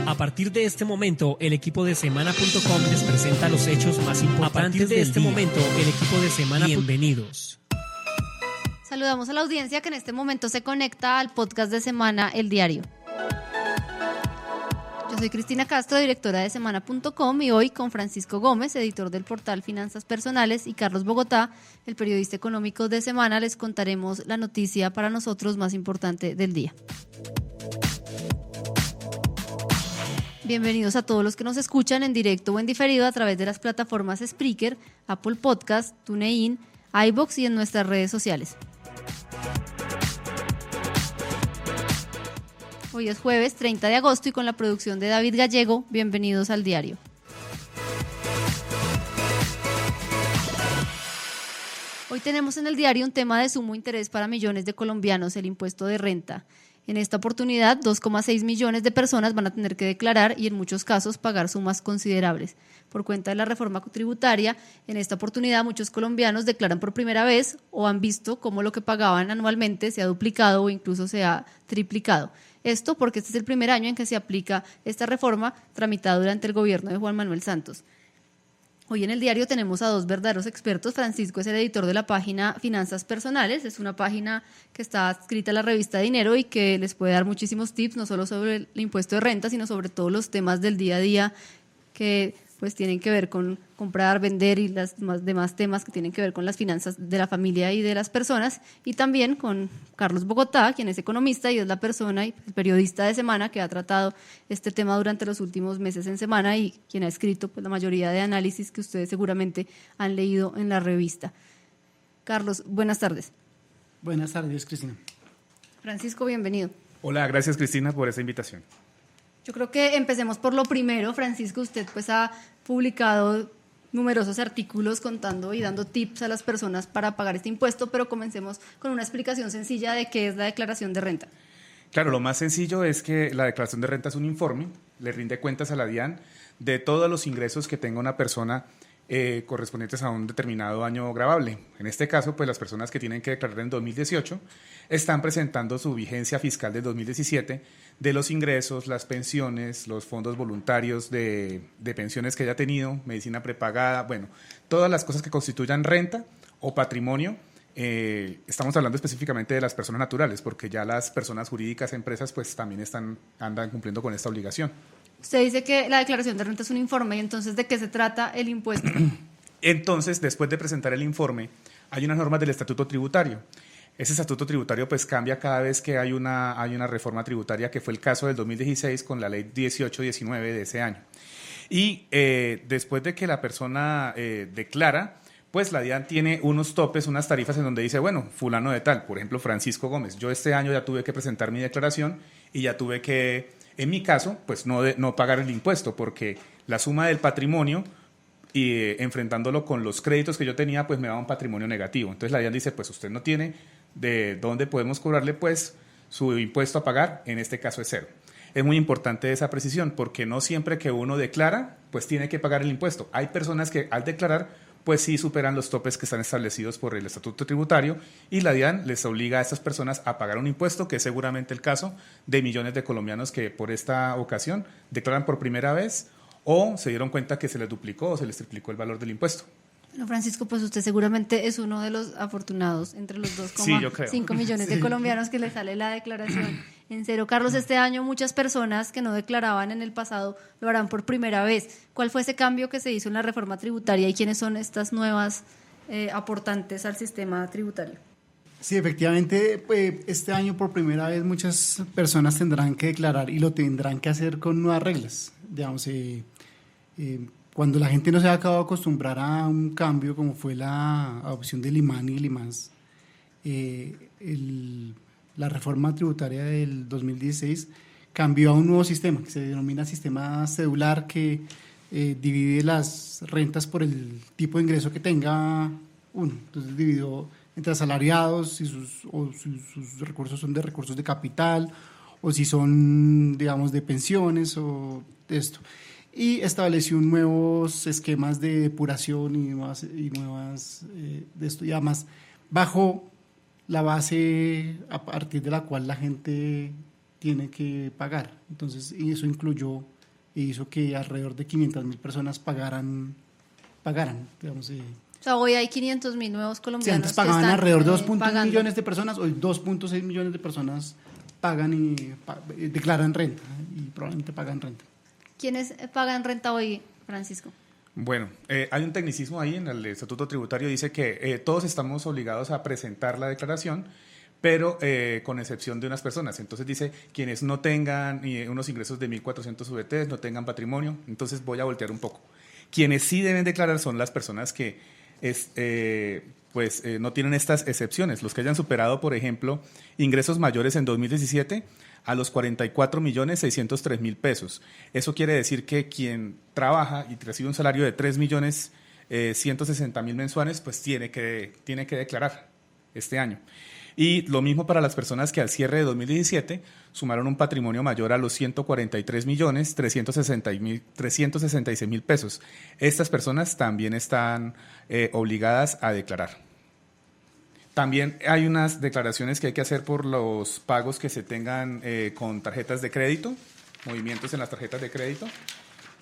A partir de este momento, el equipo de Semana.com les presenta los hechos más importantes del día. Bienvenidos. Saludamos a la audiencia que en este momento se conecta al podcast de Semana, El Diario. Yo soy Cristina Castro, directora de Semana.com, y hoy con Francisco Gómez, editor del portal Finanzas Personales, y Carlos Bogotá, el periodista económico de Semana, les contaremos la noticia para nosotros más importante del día. Bienvenidos a todos los que nos escuchan en directo o en diferido a través de las plataformas Spreaker, Apple Podcast, TuneIn, iVoox y en nuestras redes sociales. Hoy es jueves 30 de agosto y con la producción de David Gallego, bienvenidos al diario. Hoy tenemos en el diario un tema de sumo interés para millones de colombianos, el impuesto de renta. En esta oportunidad, 2,6 millones de personas van a tener que declarar y en muchos casos pagar sumas considerables. Por cuenta de la reforma tributaria, en esta oportunidad muchos colombianos declaran por primera vez o han visto cómo lo que pagaban anualmente se ha duplicado o incluso se ha triplicado. Esto porque este es el primer año en que se aplica esta reforma tramitada durante el gobierno de Juan Manuel Santos. Hoy en el diario tenemos a dos verdaderos expertos. Francisco es el editor de la página Finanzas Personales. Es una página que está adscrita a la revista Dinero y que les puede dar muchísimos tips, no solo sobre el impuesto de renta, sino sobre todos los temas del día a día que pues tienen que ver con comprar, vender y los demás temas que tienen que ver con las finanzas de la familia y de las personas. Y también con Carlos Bogotá, quien es economista y es la persona y el periodista de Semana que ha tratado este tema durante los últimos meses en Semana y quien ha escrito pues la mayoría de análisis que ustedes seguramente han leído en la revista. Carlos, buenas tardes. Buenas tardes, Cristina. Francisco, bienvenido. Hola, gracias Cristina por esa invitación. Yo creo que empecemos por lo primero. Francisco, usted pues ha publicado numerosos artículos contando y dando tips a las personas para pagar este impuesto, pero comencemos con una explicación sencilla de qué es la declaración de renta. Claro, lo más sencillo es que la declaración de renta es un informe, le rinde cuentas a la DIAN de todos los ingresos que tenga una persona correspondientes a un determinado año gravable. En este caso, pues las personas que tienen que declarar en 2018 están presentando su vigencia fiscal del 2017 de los ingresos, las pensiones, los fondos voluntarios de pensiones que haya tenido, medicina prepagada, bueno, todas las cosas que constituyan renta o patrimonio. Estamos hablando específicamente de las personas naturales, porque ya las personas jurídicas, empresas, pues también andan cumpliendo con esta obligación. Usted dice que la declaración de renta es un informe, y entonces, ¿de qué se trata el impuesto? Entonces, después de presentar el informe, hay unas normas del estatuto tributario. Ese estatuto tributario pues cambia cada vez que hay una reforma tributaria, que fue el caso del 2016 con la ley 1819 de ese año. Y después de que la persona declara, pues la DIAN tiene unos topes, unas tarifas en donde dice, bueno, fulano de tal, por ejemplo, Francisco Gómez, yo este año ya tuve que presentar mi declaración y ya tuve que, en mi caso, pues no pagar el impuesto, porque la suma del patrimonio y enfrentándolo con los créditos que yo tenía, pues me daba un patrimonio negativo. Entonces la DIAN dice, pues usted no tiene de dónde podemos cobrarle pues su impuesto a pagar, en este caso es cero. Es muy importante esa precisión, porque no siempre que uno declara, pues tiene que pagar el impuesto. Hay personas que al declarar, pues sí superan los topes que están establecidos por el estatuto tributario, y la DIAN les obliga a estas personas a pagar un impuesto, que es seguramente el caso de millones de colombianos que por esta ocasión declaran por primera vez o se dieron cuenta que se les duplicó o se les triplicó el valor del impuesto. Bueno, Francisco, pues usted seguramente es uno de los afortunados entre los 2,5 millones de colombianos que le sale la declaración en cero. Carlos, este año muchas personas que no declaraban en el pasado lo harán por primera vez. ¿Cuál fue ese cambio que se hizo en la reforma tributaria y quiénes son estas nuevas aportantes al sistema tributario? Sí, efectivamente, este año por primera vez muchas personas tendrán que declarar y lo tendrán que hacer con nuevas reglas. Digamos, cuando la gente no se ha acabado de acostumbrar a un cambio como fue la adopción del IMAN y el IMAS, la reforma tributaria del 2016 cambió a un nuevo sistema que se denomina sistema cedular, que divide las rentas por el tipo de ingreso que tenga uno. Entonces dividió entre asalariados, si sus recursos son de recursos de capital o si son, digamos, de pensiones o de esto. Y estableció nuevos esquemas de depuración y nuevas de esto, y además bajo la base a partir de la cual la gente tiene que pagar. Entonces, y eso incluyó e hizo que alrededor de 500.000 personas pagaran, digamos. O sea, hoy hay 500.000 nuevos Si colombianos antes pagaban que están, alrededor de 2.1 pagando. millones de personas, hoy 2.6 millones de personas pagan y declaran renta y probablemente pagan renta. ¿Quiénes pagan renta hoy, Francisco? Bueno, hay un tecnicismo ahí en el Estatuto Tributario, dice que todos estamos obligados a presentar la declaración, pero con excepción de unas personas. Entonces dice, quienes no tengan unos ingresos de 1.400 VT, no tengan patrimonio. Entonces voy a voltear un poco. Quienes sí deben declarar son las personas que no tienen estas excepciones. Los que hayan superado, por ejemplo, ingresos mayores en 2017 a los 44.603.000 pesos. Eso quiere decir que quien trabaja y recibe un salario de 3.160.000 mensuales, pues tiene que declarar este año. Y lo mismo para las personas que al cierre de 2017 sumaron un patrimonio mayor a los 143.366.000 pesos. Estas personas también están obligadas a declarar. También hay unas declaraciones que hay que hacer por los pagos que se tengan con tarjetas de crédito, movimientos en las tarjetas de crédito.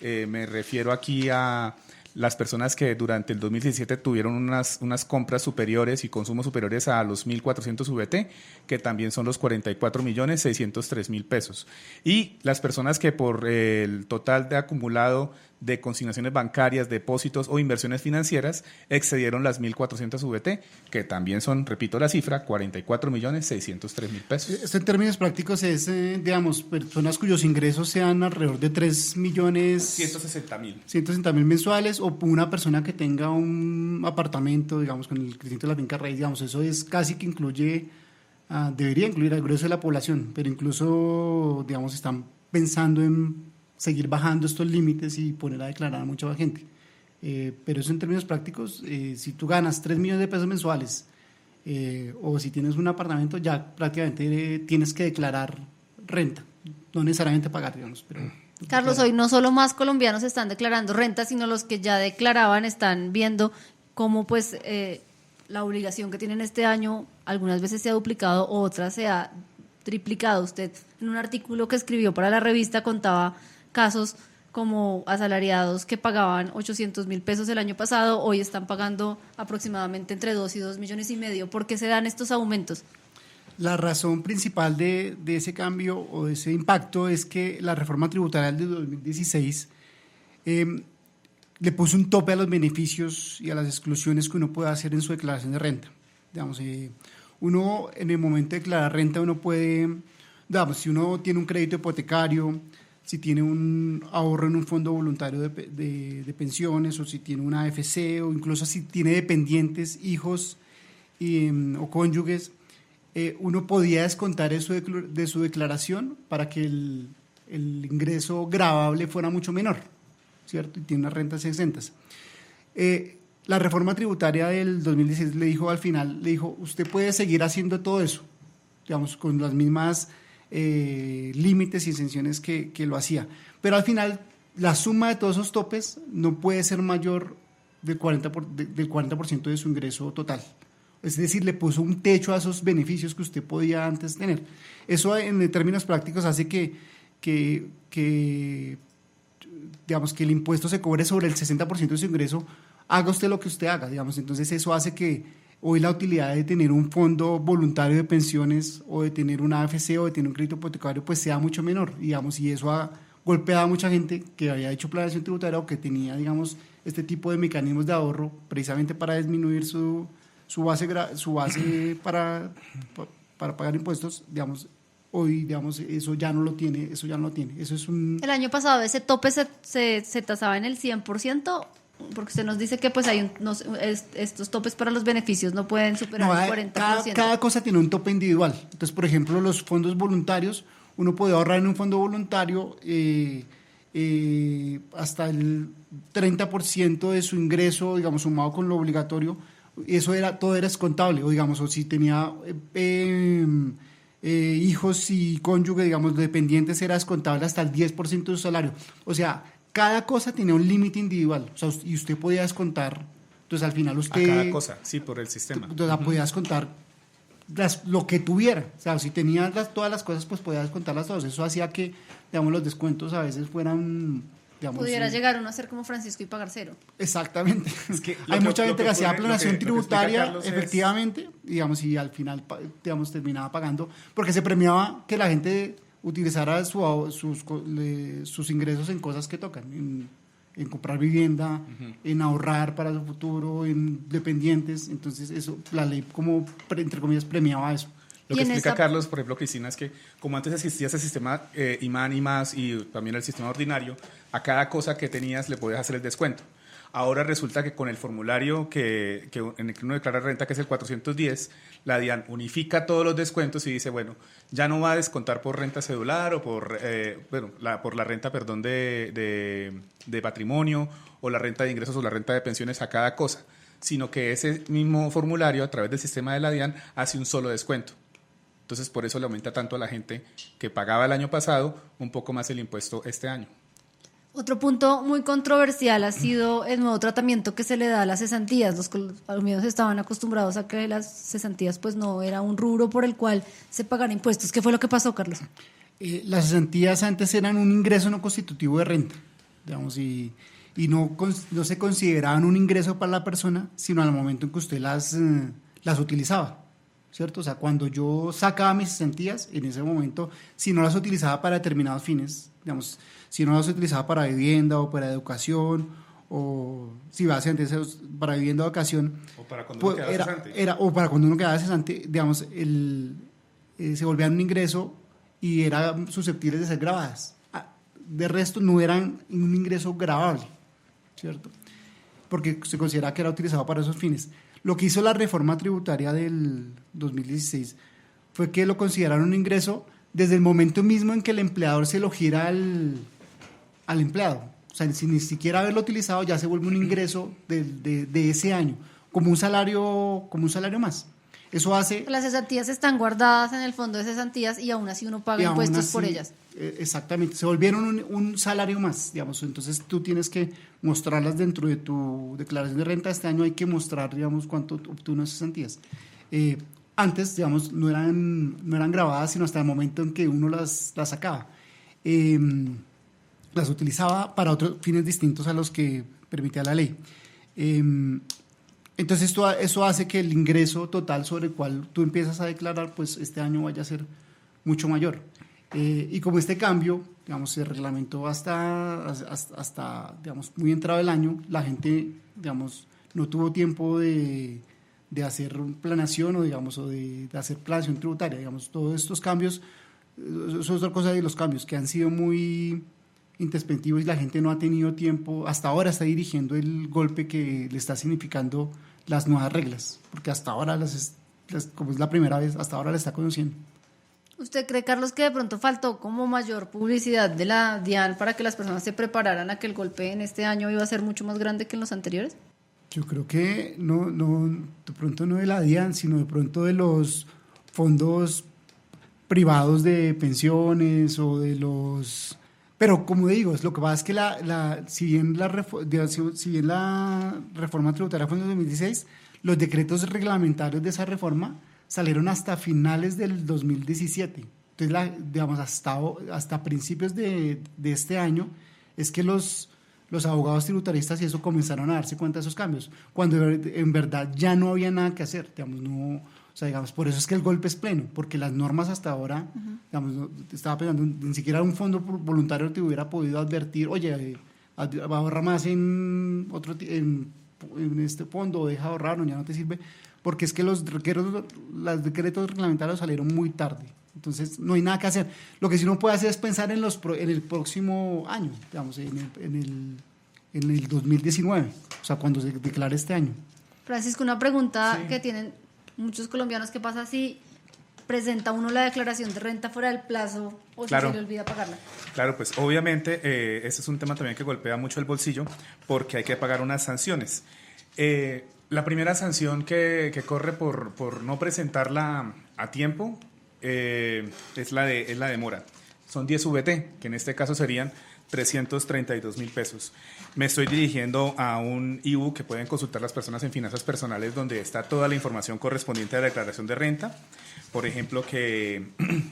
Me refiero aquí a las personas que durante el 2017 tuvieron unas compras superiores y consumos superiores a los 1.400 VT, que también son los 44.603.000 pesos. Y las personas que por el total de acumulado de consignaciones bancarias, depósitos o inversiones financieras excedieron las 1.400 VT, que también son, repito la cifra, 44.603.000 pesos. Esto en términos prácticos es, digamos, personas cuyos ingresos sean alrededor de 3.160.000 mensuales, o una persona que tenga un apartamento, digamos, con el crecimiento de la finca raíz, digamos, eso es casi que incluye, debería incluir al grueso de la población, pero incluso, digamos, están pensando en seguir bajando estos límites y poner a declarar a mucha gente. Pero eso en términos prácticos, si tú ganas 3 millones de pesos mensuales o si tienes un apartamento, ya prácticamente tienes que declarar renta, no necesariamente pagar, digamos. Pero Carlos, hoy no solo más colombianos están declarando renta, sino los que ya declaraban están viendo cómo pues la obligación que tienen este año algunas veces se ha duplicado, otras se ha triplicado. Usted en un artículo que escribió para la revista contaba casos como asalariados que pagaban 800.000 pesos el año pasado, hoy están pagando aproximadamente entre 2 y 2,5 millones. ¿Por qué se dan estos aumentos? La razón principal de ese cambio o de ese impacto es que la reforma tributaria de 2016 le puso un tope a los beneficios y a las exclusiones que uno puede hacer en su declaración de renta. Digamos, uno en el momento de declarar renta, uno puede, digamos, si uno tiene un crédito hipotecario, si tiene un ahorro en un fondo voluntario de pensiones, o si tiene una AFC, o incluso si tiene dependientes, hijos o cónyuges, uno podía descontar eso de su declaración para que el ingreso gravable fuera mucho menor, ¿cierto? Y tiene unas rentas exentas. La reforma tributaria del 2016 le dijo al final, usted puede seguir haciendo todo eso, digamos, con las mismas límites y exenciones que lo hacía, pero al final la suma de todos esos topes no puede ser mayor del 40% de su ingreso total. Es decir, le puso un techo a esos beneficios que usted podía antes tener. Eso en términos prácticos hace que digamos, que el impuesto se cobre sobre el 60% de su ingreso, haga usted lo que usted haga, digamos. Entonces eso hace que hoy la utilidad de tener un fondo voluntario de pensiones o de tener una AFC o de tener un crédito hipotecario pues sea mucho menor, digamos, y eso ha golpeado a mucha gente que había hecho planeación tributaria o que tenía, digamos, este tipo de mecanismos de ahorro precisamente para disminuir su base para pagar impuestos, digamos. Hoy, digamos, eso ya no lo tiene. Eso es El año pasado ese tope se tasaba en el 100%, porque usted nos dice que pues hay estos topes para los beneficios no pueden superar el 40%. Cada cosa tiene un tope individual. Entonces, por ejemplo, los fondos voluntarios, uno puede ahorrar en un fondo voluntario hasta el 30% de su ingreso, digamos, sumado con lo obligatorio. Todo era descontable, o si tenía hijos y cónyuge, digamos, dependientes, era descontable hasta el 10% de su salario. O sea, cada cosa tenía un límite individual, y usted podía descontar, entonces al final usted... A cada cosa, sí, por el sistema. Entonces podía descontar lo que tuviera. O sea, si tenías todas las cosas, pues podías descontarlas todas. Eso hacía que, digamos, los descuentos a veces fueran, digamos... Pudiera llegar uno a ser como Francisco y pagar cero. Exactamente. Es que Hay mucha gente que hacía ocurre, planeación lo que tributaria, explica Carlos efectivamente, digamos, y al final, digamos, terminaba pagando, porque se premiaba que la gente utilizara sus ingresos en cosas que tocan, en comprar vivienda, en ahorrar para su futuro, en dependientes. Entonces, eso, la ley, como, entre comillas, premiaba eso. Lo que explica Carlos, por ejemplo, Cristina, es que como antes existía ese sistema IMAN y más, y también el sistema ordinario, a cada cosa que tenías le podías hacer el descuento. Ahora resulta que con el formulario en el que uno declara renta, que es el 410, la DIAN unifica todos los descuentos y dice, bueno, ya no va a descontar por renta cedular o por la renta, perdón, de patrimonio, o la renta de ingresos o la renta de pensiones a cada cosa, sino que ese mismo formulario, a través del sistema de la DIAN, hace un solo descuento. Entonces, por eso le aumenta tanto a la gente que pagaba el año pasado un poco más el impuesto este año. Otro punto muy controversial ha sido el nuevo tratamiento que se le da a las cesantías. Los colombianos estaban acostumbrados a que las cesantías pues no era un rubro por el cual se pagaran impuestos. ¿Qué fue lo que pasó, Carlos? Las cesantías antes eran un ingreso no constitutivo de renta, digamos, y no se consideraban un ingreso para la persona, sino al momento en que usted las utilizaba, ¿cierto? O sea, cuando yo sacaba mis cesantías, en ese momento, si no las utilizaba para determinados fines, digamos, si no las utilizaba para vivienda o para educación, o si iba a ser para vivienda o educación, o para cuando pues, uno quedaba cesante. o para cuando uno quedaba cesante, digamos, se volvían un ingreso y eran susceptibles de ser grabadas. De resto, no eran un ingreso grabable, ¿cierto? Porque se considera que era utilizado para esos fines. Lo que hizo la reforma tributaria del 2016 fue que lo consideraron un ingreso desde el momento mismo en que el empleador se lo gira al empleado. O sea, sin ni siquiera haberlo utilizado, ya se vuelve un ingreso de ese año, como un salario más. Eso hace... Las cesantías están guardadas en el fondo de cesantías y aún así uno paga impuestos por ellas. Exactamente, se volvieron un salario más, digamos. Entonces tú tienes que mostrarlas dentro de tu declaración de renta. Este año hay que mostrar, digamos, cuánto obtuvo esas cesantías. Antes, digamos, no eran grabadas, sino hasta el momento en que uno las sacaba. Las utilizaba para otros fines distintos a los que permitía la ley. Entonces eso hace que el ingreso total sobre el cual tú empiezas a declarar, pues este año vaya a ser mucho mayor. Y como este cambio, digamos, se reglamentó hasta digamos, muy entrado el año, la gente, digamos, no tuvo tiempo de hacer planeación o de hacer planeación tributaria. Digamos, todos estos cambios, eso es otra cosa de los cambios que han sido muy introspectivos y la gente no ha tenido tiempo, hasta ahora está dirigiendo el golpe que le está significando las nuevas reglas, porque hasta ahora, como es la primera vez, hasta ahora la está conociendo. ¿Usted cree, Carlos, que de pronto faltó como mayor publicidad de la DIAN para que las personas se prepararan a que el golpe en este año iba a ser mucho más grande que en los anteriores? Yo creo que no, de pronto no de la DIAN, sino de pronto de los fondos privados de pensiones o de los... Pero como digo, lo que pasa es que si bien la reforma tributaria fue en el 2016, los decretos reglamentarios de esa reforma salieron hasta finales del 2017. Entonces, digamos, hasta principios de este año es que los abogados tributaristas y eso comenzaron a darse cuenta de esos cambios, cuando en verdad ya no había nada que hacer, digamos, no... O sea, digamos, por eso es que el golpe es pleno, porque las normas hasta ahora, digamos, estaba pensando, ni siquiera un fondo voluntario te hubiera podido advertir, oye, ahorra más en este fondo, o deja de ahorrar, o ya no te sirve, porque es que los decretos reglamentarios salieron muy tarde, entonces no hay nada que hacer. Lo que sí uno puede hacer es pensar en el próximo año, digamos, en el 2019, o sea, cuando se declare este año. Francisco, una pregunta que tienen muchos colombianos: ¿qué pasa si presenta uno la declaración de renta fuera del plazo o Claro. si se le olvida pagarla? Claro, pues obviamente ese es un tema también que golpea mucho el bolsillo porque hay que pagar unas sanciones. La primera sanción que corre por no presentarla a tiempo es la demora. Son 10 VT, que en este caso serían 332.000 pesos. Me estoy dirigiendo a un ebook que pueden consultar las personas en finanzas personales, donde está toda la información correspondiente a la declaración de renta. Por ejemplo, que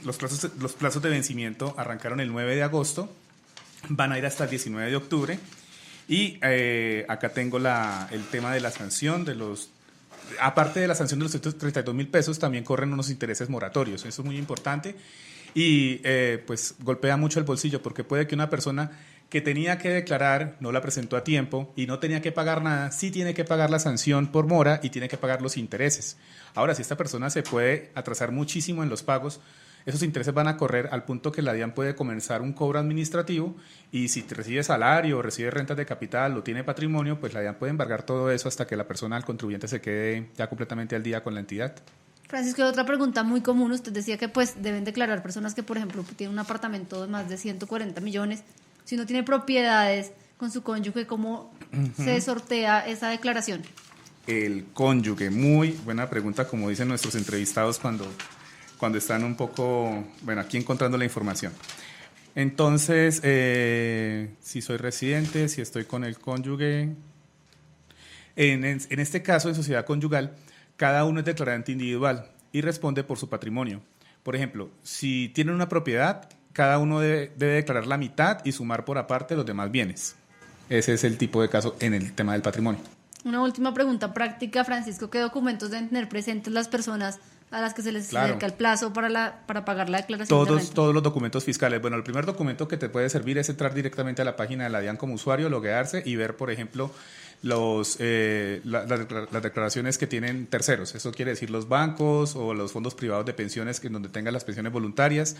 los plazos de vencimiento arrancaron el 9 de agosto, van a ir hasta el 19 de octubre. Y acá tengo el tema de la sanción aparte de la sanción de los 132.000 pesos, también corren unos intereses moratorios. Eso es muy importante y pues golpea mucho el bolsillo, porque puede que una persona que tenía que declarar no la presentó a tiempo y no tenía que pagar nada, sí tiene que pagar la sanción por mora y tiene que pagar los intereses. Ahora, si esta persona se puede atrasar muchísimo en los pagos, esos intereses van a correr al punto que la DIAN puede comenzar un cobro administrativo, y si recibe salario o recibe rentas de capital o tiene patrimonio, pues la DIAN puede embargar todo eso hasta que la persona, el contribuyente, se quede ya completamente al día con la entidad. Francisco, otra pregunta muy común, usted decía que pues deben declarar personas que, por ejemplo, tienen un apartamento de más de 140 millones, si no tiene propiedades con su cónyuge, ¿cómo se sortea esa declaración? El cónyuge, muy buena pregunta, como dicen nuestros entrevistados cuando están un poco, aquí encontrando la información. Entonces, si soy residente, si estoy con el cónyuge, en este caso, en sociedad conyugal, cada uno es declarante individual y responde por su patrimonio. Por ejemplo, si tienen una propiedad, cada uno debe declarar la mitad y sumar por aparte los demás bienes. Ese es el tipo de caso en el tema del patrimonio. Una última pregunta práctica, Francisco, ¿qué documentos deben tener presentes las personas a las que se les acerca el plazo para pagar la declaración de renta? Todos los documentos fiscales. Bueno, el primer documento que te puede servir es entrar directamente a la página de la DIAN como usuario, loguearse y ver, por ejemplo, las declaraciones que tienen terceros. Eso quiere decir los bancos o los fondos privados de pensiones, donde tengan las pensiones voluntarias,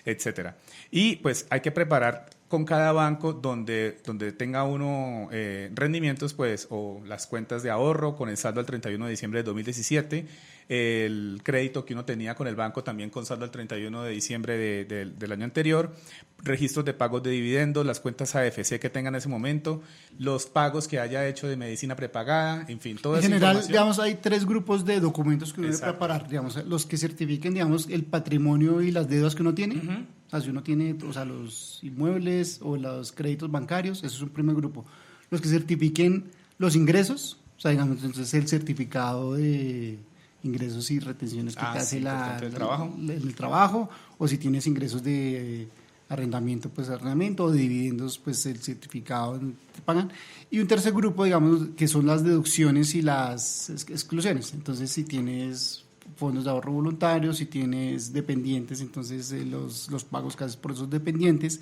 etcétera. Y pues hay que preparar con cada banco donde tenga uno rendimientos, pues, o las cuentas de ahorro con el saldo al 31 de diciembre de 2017, el crédito que uno tenía con el banco también con saldo al 31 de diciembre del año anterior, registros de pagos de dividendos, las cuentas AFC que tengan en ese momento, los pagos que haya hecho de medicina prepagada, en fin, todo eso. En general, digamos, hay 3 grupos de documentos que uno debe preparar, digamos, los que certifiquen, digamos, el patrimonio y las deudas que uno tiene. O sea, si uno tiene, los inmuebles o los créditos bancarios, eso es un primer grupo. Los que certifiquen los ingresos, o sea, digamos, entonces el certificado de ingresos y retenciones que te hace el trabajo, o si tienes ingresos de arrendamiento, pues arrendamiento, o de dividendos, pues el certificado te pagan. Y un tercer grupo, digamos, que son las deducciones y las exclusiones. Entonces, si tienes fondos de ahorro voluntarios, si tienes dependientes, entonces los pagos que haces por esos dependientes.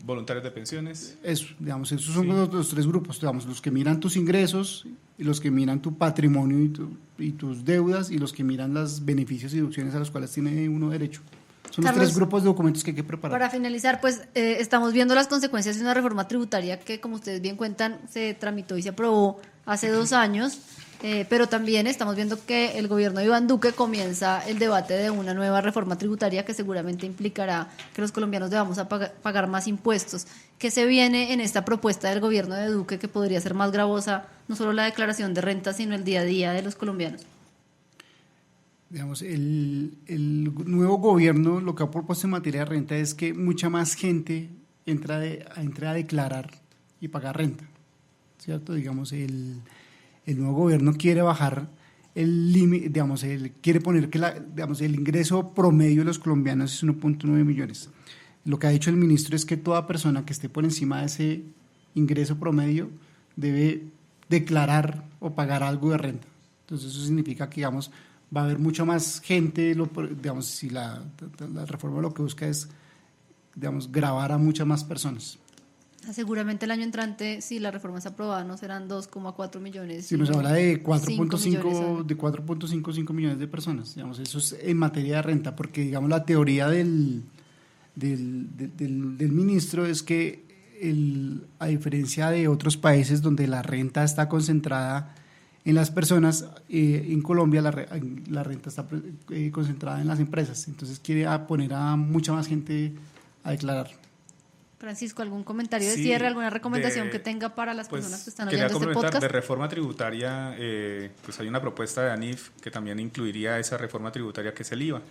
Voluntarios de pensiones. Eso, digamos, esos son los 3 grupos, digamos, los que miran tus ingresos, y los que miran tu patrimonio y tus deudas, y los que miran los beneficios y deducciones a los cuales tiene uno derecho. Son Carlos, los 3 grupos de documentos que hay que preparar. Para finalizar, pues estamos viendo las consecuencias de una reforma tributaria que, como ustedes bien cuentan, se tramitó y se aprobó hace 2 años. Pero también estamos viendo que el gobierno de Iván Duque comienza el debate de una nueva reforma tributaria que seguramente implicará que los colombianos debamos pagar más impuestos. ¿Qué se viene en esta propuesta del gobierno de Duque que podría ser más gravosa, no solo la declaración de renta, sino el día a día de los colombianos? Digamos, el nuevo gobierno lo que ha propuesto en materia de renta es que mucha más gente entre a declarar y pagar renta, ¿cierto? Digamos, el nuevo gobierno quiere bajar el límite, digamos, quiere poner que el ingreso promedio de los colombianos es 1.9 millones. Lo que ha dicho el ministro es que toda persona que esté por encima de ese ingreso promedio debe declarar o pagar algo de renta. Entonces eso significa que, digamos, va a haber mucha más gente, digamos, si la reforma lo que busca es, digamos, gravar a muchas más personas. Seguramente el año entrante, si la reforma es aprobada, no serán 2,4 millones. Sí, nos habla de 4.5 millones de personas. Digamos, eso es en materia de renta, porque, digamos, la teoría del ministro es que, a diferencia de otros países donde la renta está concentrada en las personas, en Colombia la renta está concentrada en las empresas. Entonces quiere poner a mucha más gente a declarar. Francisco, ¿algún comentario de cierre, alguna recomendación que tenga para las personas que están oyendo este podcast? De reforma tributaria, pues hay una propuesta de ANIF que también incluiría esa reforma tributaria que es el IVA.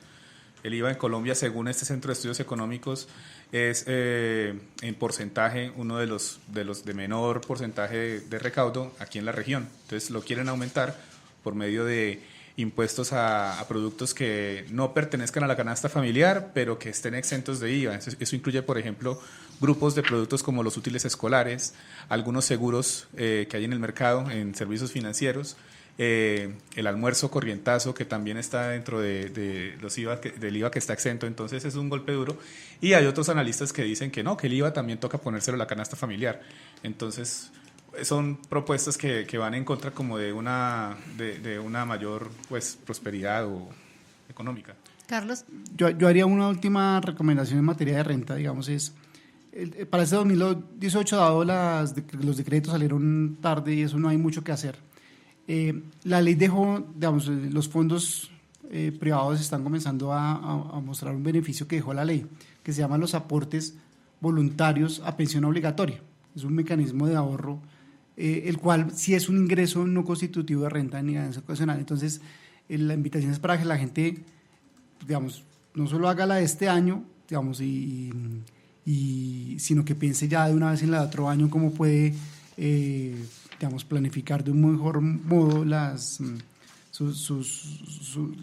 El IVA en Colombia, según este Centro de Estudios Económicos, es en porcentaje uno de los de menor porcentaje de recaudo aquí en la región. Entonces lo quieren aumentar por medio de impuestos a productos que no pertenezcan a la canasta familiar, pero que estén exentos de IVA. Eso incluye, por ejemplo, grupos de productos como los útiles escolares, algunos seguros que hay en el mercado, en servicios financieros, el almuerzo corrientazo, que también está dentro de los IVA, del IVA que está exento. Entonces es un golpe duro. Y hay otros analistas que dicen que no, que el IVA también toca ponérselo a la canasta familiar. Entonces son propuestas que van en contra como de una mayor pues prosperidad económica. Carlos. Yo haría una última recomendación en materia de renta, digamos, para este 2018, dado los decretos salieron tarde y eso no hay mucho que hacer. La ley dejó, digamos, los fondos privados están comenzando a mostrar un beneficio que dejó la ley, que se llama los aportes voluntarios a pensión obligatoria. Es un mecanismo de ahorro, el cual sí es un ingreso no constitutivo de renta ni ganancia ocasional. Entonces, la invitación es para que la gente, digamos, no solo haga la de este año, digamos, sino que piense ya de una vez en la de otro año cómo puede digamos, planificar de un mejor modo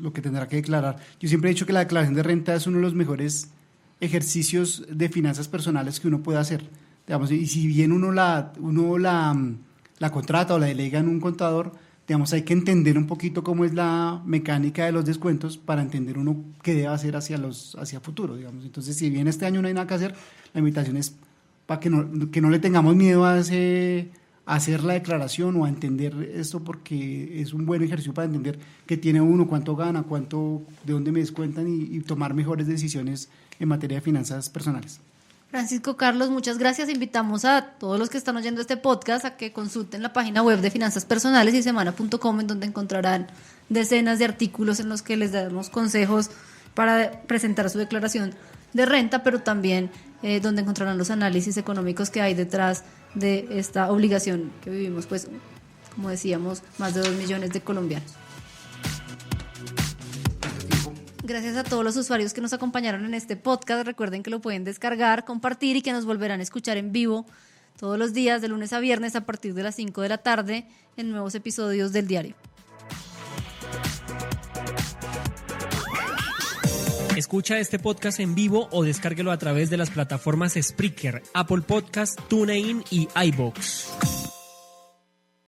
lo que tendrá que declarar. Yo siempre he dicho que la declaración de renta es uno de los mejores ejercicios de finanzas personales que uno puede hacer. Digamos, y si bien uno la contrata o la delega en un contador, digamos, hay que entender un poquito cómo es la mecánica de los descuentos para entender uno qué debe hacer hacia futuro, digamos. Entonces, si bien este año no hay nada que hacer, la invitación es para que no le tengamos miedo a hacer la declaración o a entender esto, porque es un buen ejercicio para entender qué tiene uno, cuánto gana, de dónde me descuentan y tomar mejores decisiones en materia de finanzas personales. Francisco, Carlos, muchas gracias. Invitamos a todos los que están oyendo este podcast a que consulten la página web de Finanzas Personales y semana.com, en donde encontrarán decenas de artículos en los que les damos consejos para presentar su declaración de renta, pero también donde encontrarán los análisis económicos que hay detrás de esta obligación que vivimos, pues, como decíamos, más de 2 millones de colombianos. Gracias a todos los usuarios que nos acompañaron en este podcast. Recuerden que lo pueden descargar, compartir y que nos volverán a escuchar en vivo todos los días, de lunes a viernes, a partir de las 5 de la tarde, en nuevos episodios del diario. Escucha este podcast en vivo o descárguelo a través de las plataformas Spreaker, Apple Podcast, TuneIn y iVoox.